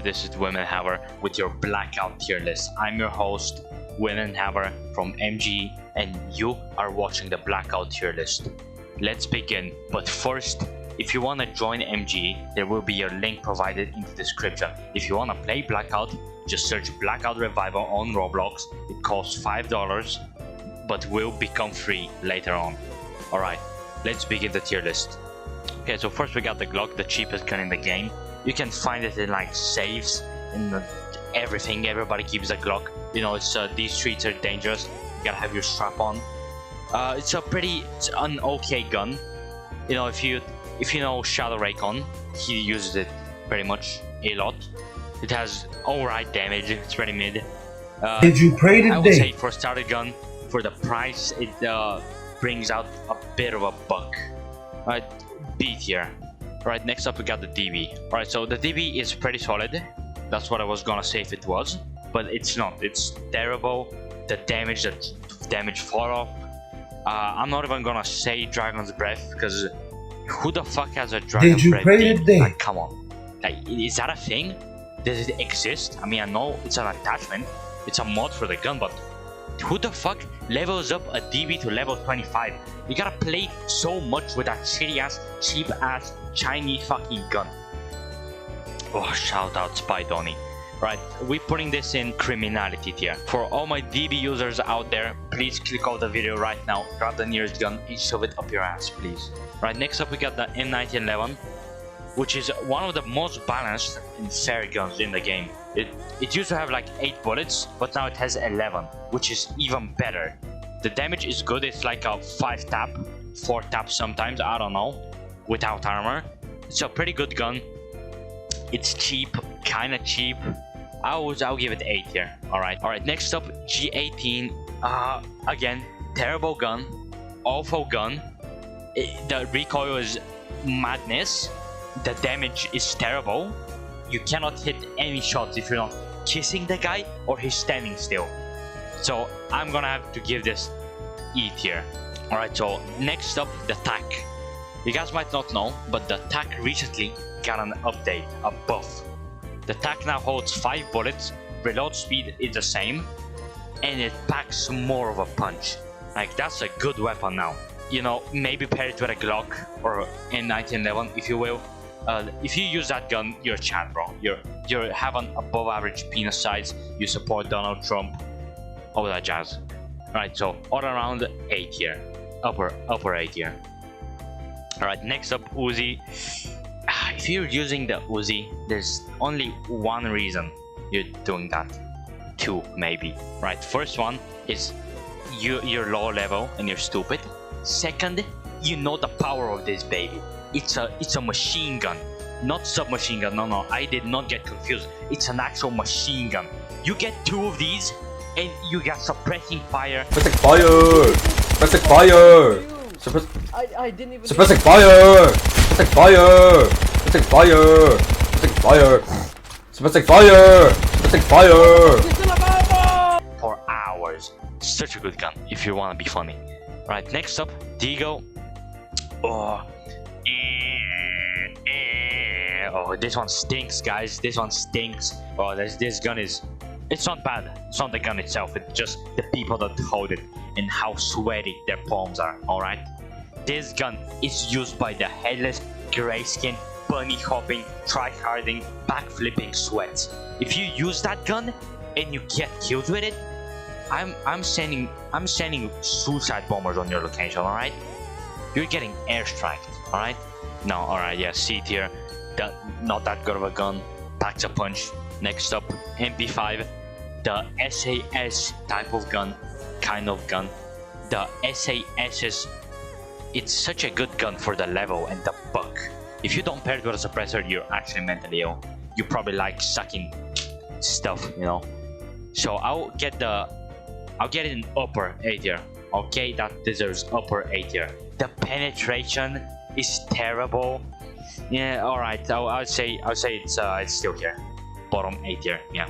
this is Women Haver with your Blackout tier list. I'm your host, Women Haver from MG, and you are watching the Blackout tier list. Let's begin, but first, if you want to join MG, there will be a link provided in the description. If you want to play Blackout, just search Blackout Revival on Roblox. It costs $5, but will become free later on. Alright, let's begin the tier list. Okay, so first we got the Glock, the cheapest gun in the game. You can find it in like safes, in everything. Everybody keeps a Glock. You know, these streets are dangerous. You gotta have your strap on. It's an okay gun. You know, if you know Shadow Raycon, he uses it pretty much a lot. It has alright damage. It's pretty mid. Did you pray today? I would say for a starter gun, for the price, it brings out a bit of a buck. Right, B tier. Right, next up we got the DB. Alright, so the DB is pretty solid. That's what I was gonna say if it was, but it's not. It's terrible. The damage fall off. I'm not even gonna say Dragon's Breath, because who the fuck has a Dragon's Breath? DB? Like, come on. Like, is that a thing? Does it exist? I mean, I know it's an attachment. It's a mod for the gun, but who the fuck levels up a DB to level 25? You gotta play so much with that shitty ass, cheap ass, Chinese fucking gun. Oh, shout out Spy Donny. Right, we're putting this in criminality tier. For all my DB users out there, please click off the video right now, grab the nearest gun and shove it up your ass, please. Right, next up we got the M1911, which is one of the most balanced and fair guns in the game. It used to have like 8 bullets, but now it has 11, which is even better. The damage is good. It's like a 5 tap, 4 tap sometimes, I don't know, without armor. It's a pretty good gun. It's cheap, kinda cheap. I'll give it 8 here. Alright, next up, G18. Again, terrible gun, awful gun. The recoil is madness. The damage is terrible. You cannot hit any shots if you're not kissing the guy or he's standing still. So I'm gonna have to give this E tier. Alright, so next up, the TAC. You guys might not know, but the TAC recently got an update, a buff. The TAC now holds 5 bullets, reload speed is the same, and it packs more of a punch. Like, that's a good weapon now. You know, maybe pair it with a Glock or M1911 if you will. If you use that gun, you're Chad, bro. You have an above average penis size, you support Donald Trump, all that jazz. Right, so all around A tier, upper A tier. Alright, next up, Uzi. If you're using the Uzi, there's only one reason you're doing that. 2 maybe. Right, first one is you're low level and you're stupid. Second, you know the power of this baby. It's a machine gun, not submachine gun. No, I did not get confused. It's an actual machine gun. You get 2 of these and you got suppressing fire. Suppressing fire! Suppressing fire! I didn't even. Suppressing fire! Suppressing fire! Suppressing fire! Suppressing fire! Suppressing fire! Suppressing fire! For hours. Such a good gun if you want to be funny. Right, next up, Deagle. Oh, this one stinks, guys. This one stinks. Oh, this gun is... It's not bad. It's not the gun itself. It's just the people that hold it and how sweaty their palms are, alright? This gun is used by the headless, grayskin, bunny hopping, tryharding, backflipping sweats. If you use that gun and you get killed with it, I'm sending suicide bombers on your location, alright? You're getting airstriked, alright? No, alright, yeah, C tier. Not that good of a gun. Packs a punch. Next up, MP5. The SAS type of gun. Kind of gun. The SAS's... It's such a good gun for the level and the buck. If you don't pair it with a suppressor, you're actually mentally ill. You probably like sucking stuff, you know? So I'll get it in upper A tier. Okay, that deserves upper A tier. The penetration is terrible. Yeah, alright. I'd say it's still here. Bottom A tier, yeah.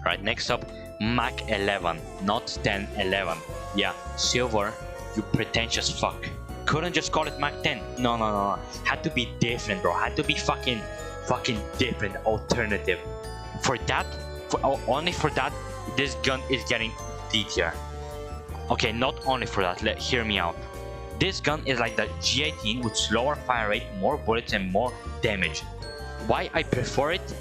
Right, next up, Mach 11, not 1011. Yeah, silver, you pretentious fuck. Couldn't just call it Mach 10. No. Had to be different, bro. Had to be fucking fucking different alternative. For that, only for that, this gun is getting D tier. Okay, not only for that, hear me out. This gun is like the G18 with slower fire rate, more bullets and more damage. Why I prefer it?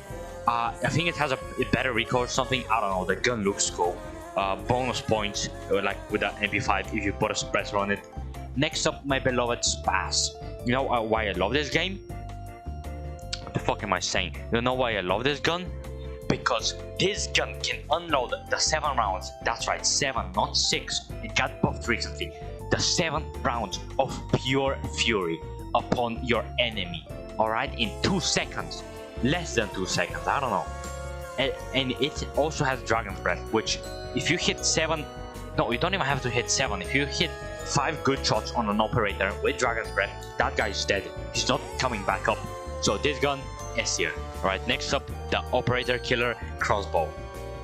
I think it has a better recoil or something, I don't know, the gun looks cool. Bonus points, like with the MP5 if you put a suppressor on it. Next up, my beloved Spaz. You know why I love this game? What the fuck am I saying? You know why I love this gun? Because this gun can unload the 7 rounds. That's right, 7, not 6. It got buffed recently. The 7 rounds of pure fury upon your enemy. Alright, in 2 seconds. Less than 2 seconds, I don't know. And it also has Dragon's Breath, which if you hit 7, no, you don't even have to hit 7. If you hit 5 good shots on an operator with Dragon's Breath, that guy is dead. He's not coming back up. So this gun S tier. Alright, next up, the operator killer Crossbow.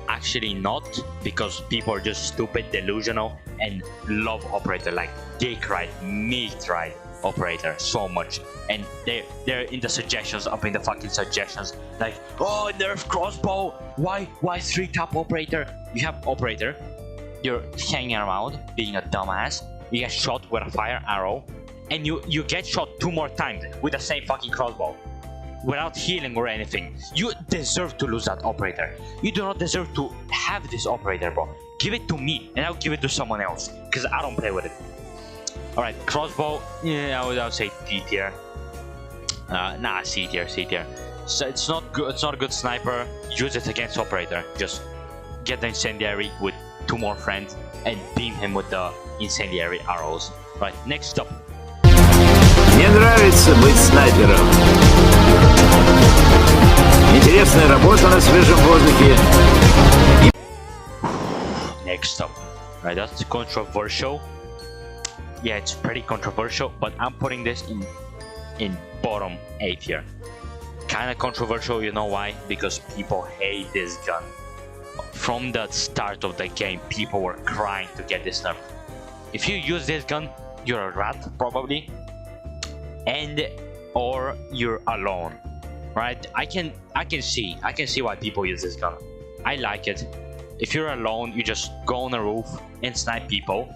Actually not, because people are just stupid, delusional, and love operator, like dick ride, meat ride operator so much. And they're in the suggestions, up in the fucking suggestions, like, oh, nerf Crossbow, why 3-tap operator? You have operator, you're hanging around being a dumbass, you get shot with a fire arrow, and you get shot 2 more times with the same fucking crossbow without healing or anything. You deserve to lose that operator. You do not deserve to have this operator, bro. Give it to me and I'll give it to someone else, because I don't play with it. Alright, Crossbow, yeah, I would say D tier. Nah, C tier. So it's not good. It's not a good sniper. Use it against operator. Just get the incendiary with 2 more friends and beam him with the incendiary arrows. Right, next up. Мне нравится быть снайпером. Интересная работа на свежем воздухе. Next up. Right, that's controversial. Yeah, it's pretty controversial, but I'm putting this in bottom A tier. Kinda controversial, you know why? Because people hate this gun. From the start of the game, people were crying to get this nerf. If you use this gun, you're a rat, probably. Or you're alone, right? I can see why people use this gun. I like it. If you're alone, you just go on a roof and snipe people.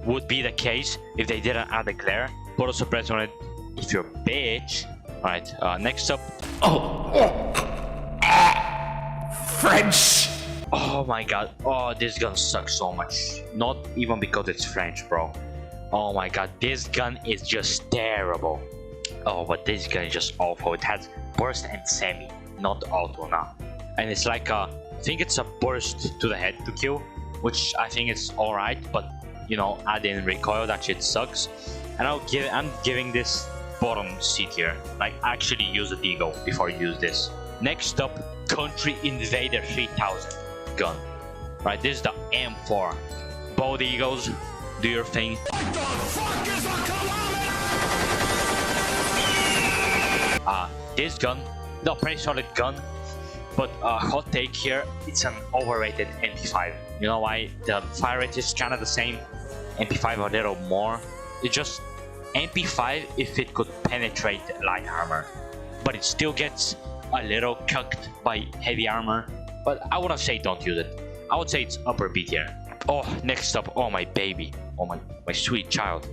Would be the case if they didn't add a glare. Put a suppressor on it if you're a bitch. Alright, next up. French. Oh my god. Oh, this gun sucks so much. Not even because it's French, bro. Oh my god, this gun is just terrible. Oh, but this gun is just awful. It has burst and semi, not auto now. And it's like I think it's a burst to the head to kill, which I think is alright, but you know, add in recoil, that shit sucks. And I'm giving this bottom C tier. Like, actually use a Deagle before you use this. Next up, Country Invader 3000 gun. Right, this is the M4. Both Eagles, do your thing. What the fuck is a kilometer? This gun, no, pretty solid gun, but hot take here, it's an overrated MP5. You know why? The fire rate is kind of the same. MP5 a little more. It's just MP5 if it could penetrate light armor, but it still gets a little cucked by heavy armor. But I wouldn't say don't use it. I would say it's upper B tier. Oh, next up, oh my baby, oh my sweet child.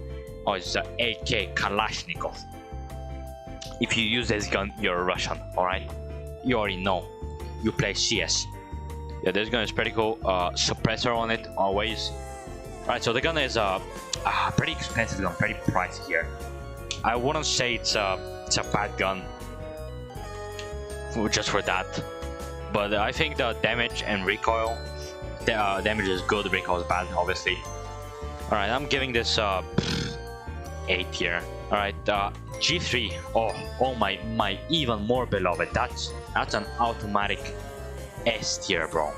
Oh, it's the AK Kalashnikov. If you use this gun, you're a Russian, alright? You already know. You play CS. Yeah, this gun is pretty cool. Suppressor on it, always. Alright, so the gun is a pretty expensive gun, pretty pricey here. I wouldn't say it's a bad gun just for that. But I think the damage and recoil, the damage is good, recoil is bad, obviously. Alright, I'm giving this A tier. Alright, G3. Oh my even more beloved. That's an automatic S tier, bro.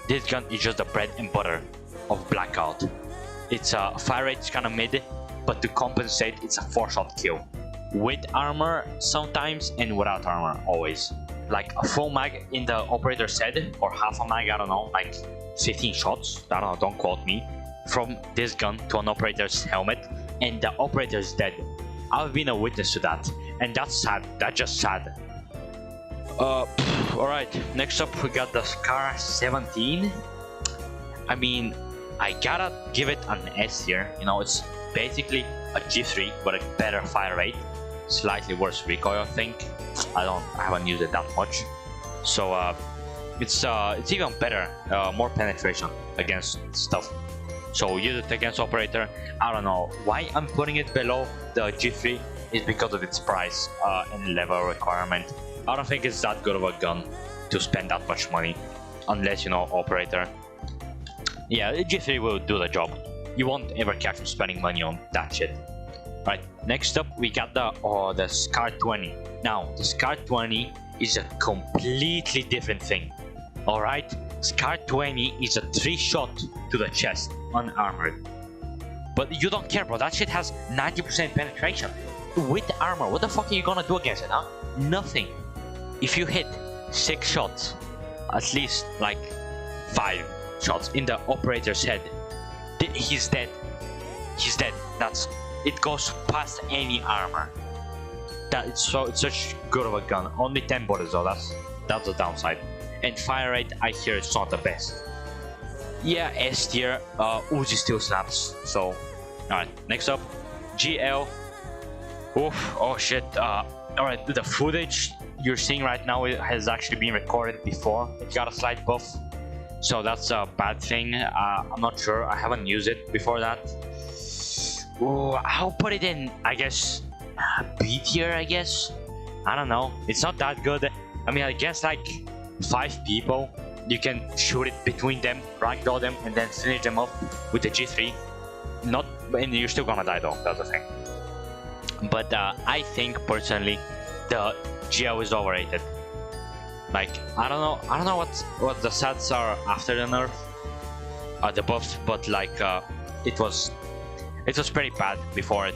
This gun is just the bread and butter of Blackout. Its fire rate is kind of mid, but to compensate, it's a 4-shot kill. With armor sometimes, and without armor always. Like a full mag in the operator's head, or half a mag, I don't know, like 15 shots, I don't know, don't quote me, from this gun to an operator's helmet, and the operator's dead. I've been a witness to that, and that's sad. That's just sad. Alright, next up we got the Scar 17. I mean, I gotta give it an S tier. You know, it's basically a G3 but a better fire rate, slightly worse recoil, I think. I haven't used it that much, so it's even better, more penetration against stuff. So use it against operator. I don't know why I'm putting it below the G3. Is because of its price and level requirement. I don't think it's that good of a gun to spend that much money, unless you know operator. Yeah, the G3 will do the job. You won't ever catch me spending money on that shit. Right, next up we got the Scar 20. Now the Scar 20 is a completely different thing. Alright, Scar 20 is a 3-shot to the chest, unarmored. But you don't care, bro. That shit has 90% penetration. With armor, what the fuck are you gonna do against it, huh? Nothing. If you hit 6 shots, at least like 5 shots in the operator's head, he's dead. He's dead. It goes past any armor. It's such good of a gun. Only 10 bullets though. That's the downside. And fire rate, I hear it's not the best. Yeah, S tier. Uzi still slaps. So, alright. Next up, GL. Oof, oh shit. Alright, the footage you're seeing right now has actually been recorded before. It got a slight buff, so that's a bad thing. I'm not sure. I haven't used it before that. Ooh, I'll put it in, I guess, B tier, I guess. I don't know. It's not that good. I mean, against like 5 people, you can shoot it between them, ragdoll them, and then finish them off with the G3. And you're still gonna die though, that's the thing. But I think personally the GL is overrated. Like I don't know what the stats are after the nerf, the buff, but like it was pretty bad before it.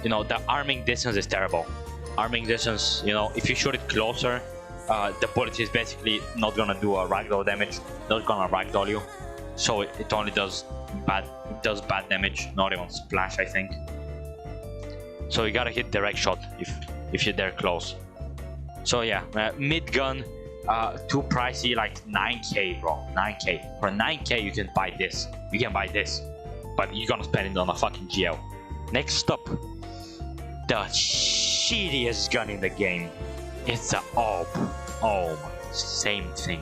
You know, the arming distance is terrible. Arming distance, you know, if you shoot it closer, the bullet is basically not gonna do a ragdoll damage, not gonna ragdoll you. So it only does bad damage, not even splash, I think. So you gotta hit direct shot if you're there close. So yeah, mid gun, too pricey, like 9k, bro. 9k. For 9k you can buy this. You can buy this, but you're gonna spend it on a fucking GL. Next up, the shittiest gun in the game. It's the AWP. Same thing.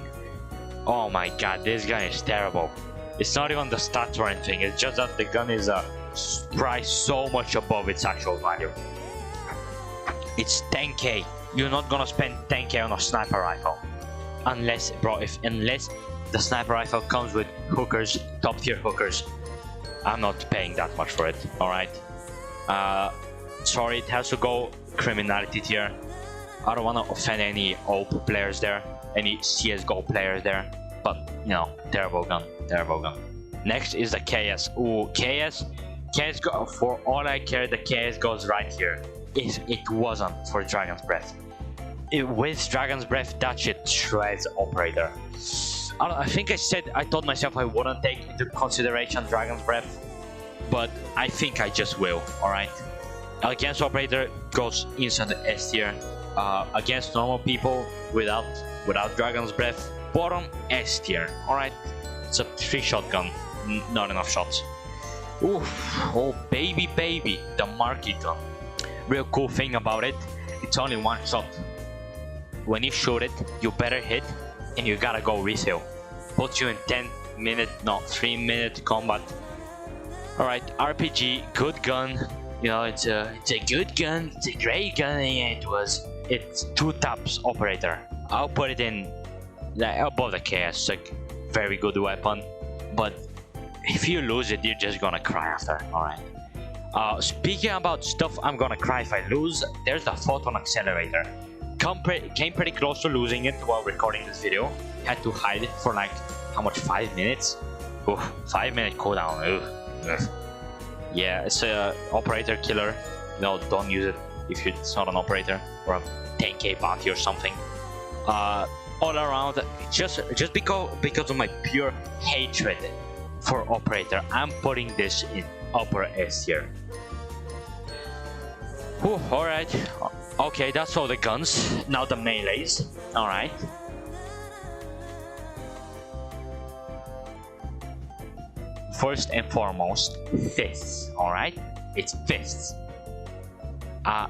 Oh my god, this gun is terrible. It's not even the stats or anything. It's just that the gun is priced so much above its actual value. It's 10k. You're not gonna spend 10k on a sniper rifle, unless the sniper rifle comes with hookers, top tier hookers. I'm not paying that much for it. All right. Sorry, it has to go criminality tier. I don't want to offend any AWP players there, any CS:GO players there, but you know, terrible gun. Next is the KS. Ooh, KS go, for all I care, the KS goes right here. It wasn't for Dragon's Breath. With Dragon's Breath, that shit shreds operator. I think I told myself I wouldn't take into consideration Dragon's Breath, but I think I just will. Alright. Against operator goes instant S tier. Against normal people without Dragon's Breath, bottom S tier. Alright. It's a 3-shot gun. Not enough shots. Oof. Oh baby, the marquee gun. Real cool thing about it, it's only 1 shot. When you shoot it, you better hit, and you gotta go refill. Puts you in 3-minute combat. Alright, RPG, good gun. You know, it's a good gun, it's a great gun, and it's 2 taps operator. I'll put it in above the KS, like very good weapon, but if you lose it, you're just gonna cry after. Alright. Speaking about stuff I'm gonna cry if I lose, there's the Photon Accelerator. Came pretty close to losing it while recording this video. Had to hide it for like, how much, 5 minutes? Oof, 5-minute cooldown. Ugh. Yeah, it's a operator killer. No, don't use it if it's not an operator or a 10k bounty or something. All around, just because of my pure hatred for operator, I'm putting this in upper S tier. Alright, Okay, that's all the guns. Now the melees. Alright. First and foremost, fists. Alright? It's fists.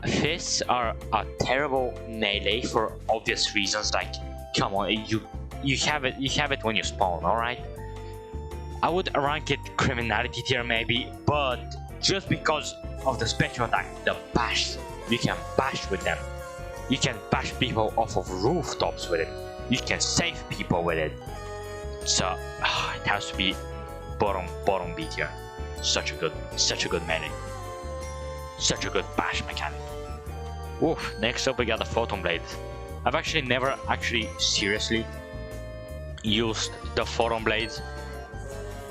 Fists are a terrible melee for obvious reasons. Like, come on, you have it when you spawn. Alright? I would rank it criminality tier maybe, but just because of the special attack, the bash. You can bash with them. You can bash people off of rooftops with it. You can save people with it. So it has to be bottom B tier. Such a good melee. Such a good bash mechanic. Oof. Next up we got the Photon Blades. I've actually never seriously used the Photon Blades.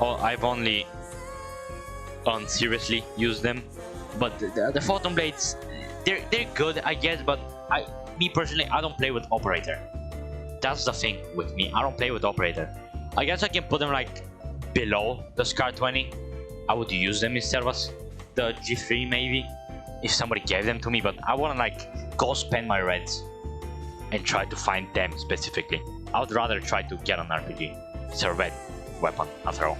I've only seriously used them. But the Photon Blades, they're good, I guess, but me personally, I don't play with operator. That's the thing with me. I don't play with operator. I guess I can put them like below the Scar 20. I would use them instead of the G3 maybe, if somebody gave them to me. But I wouldn't like go spend my reds and try to find them specifically. I would rather try to get an RPG. It's a red weapon after all.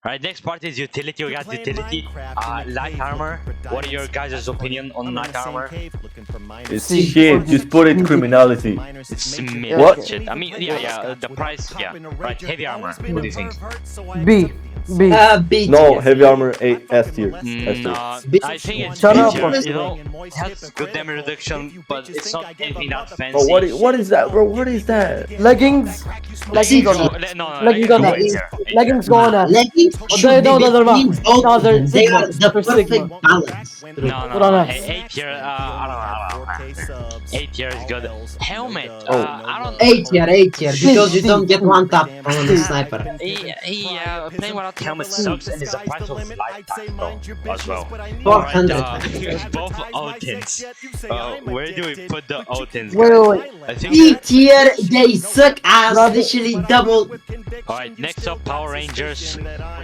Alright, next part is utility. We got utility. Light armor. What are your guys' opinion on light armor? It's shit. Just put it criminality. It's What? shit. I mean, yeah, the price, yeah. Right, heavy armor. What do you think? B. B. B. No, heavy armor S tier. S tier. No, I think it's Shut up. easier, you know, it has good damage reduction, but it's not anything that fancy. Bro, what is that, bro? What is that? Leggings. Leggings on No, it. no, Leggings go on right it. here. Leggings go on it. Leggings Oh, should no, be no, between both. no, they're They are Sigma. the They're Sigma. perfect balance. No, Put on us. 8 tier, I don't know. 8 tier is good. Helmet, Oh. I don't. 8 tier, because you don't get one tap on the sniper. Yeah, playing without helmet sucks, and it's a price of lifetime though, as well. 400. Both Otins. Where do we put the Otins? Wait. I think. B tier, they suck ass, literally double. Alright, next up, Power Rangers.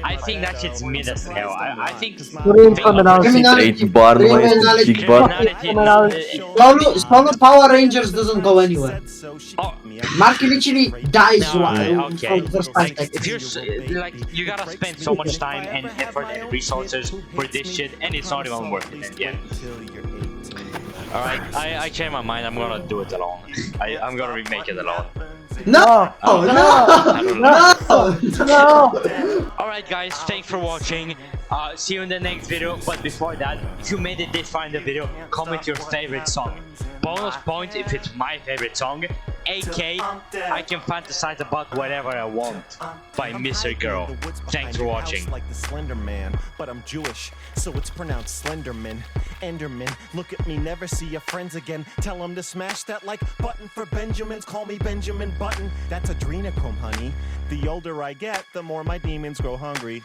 I think that shit's mid as hell. I think. Green criminality. Eight barn ways, Criminality. big bar. Solo Power Rangers doesn't go anywhere. Oh, Marky literally dies okay. from the first Like, aspect. if you're like, you gotta spend so much time and effort and resources for this shit, and it's not even worth it in the end. Alright, I changed my mind. I'm gonna do it alone. I'm gonna remake it alone. No! No. Alright guys, thanks for watching. See you in the next video. But before that, if you made it this far in the video, comment your favorite song. Bonus point if it's my favorite song. AK, I can fantasize about whatever I want by Mr. Girl. Thanks for watching. Like the Slender Man, but I'm Jewish, so it's pronounced Slenderman. Enderman, look at me, never see your friends again. Tell them to smash that like button for Benjamins. Call me Benjamin Button. That's adrenochrome, honey. The older I get, the more my demons grow hungry.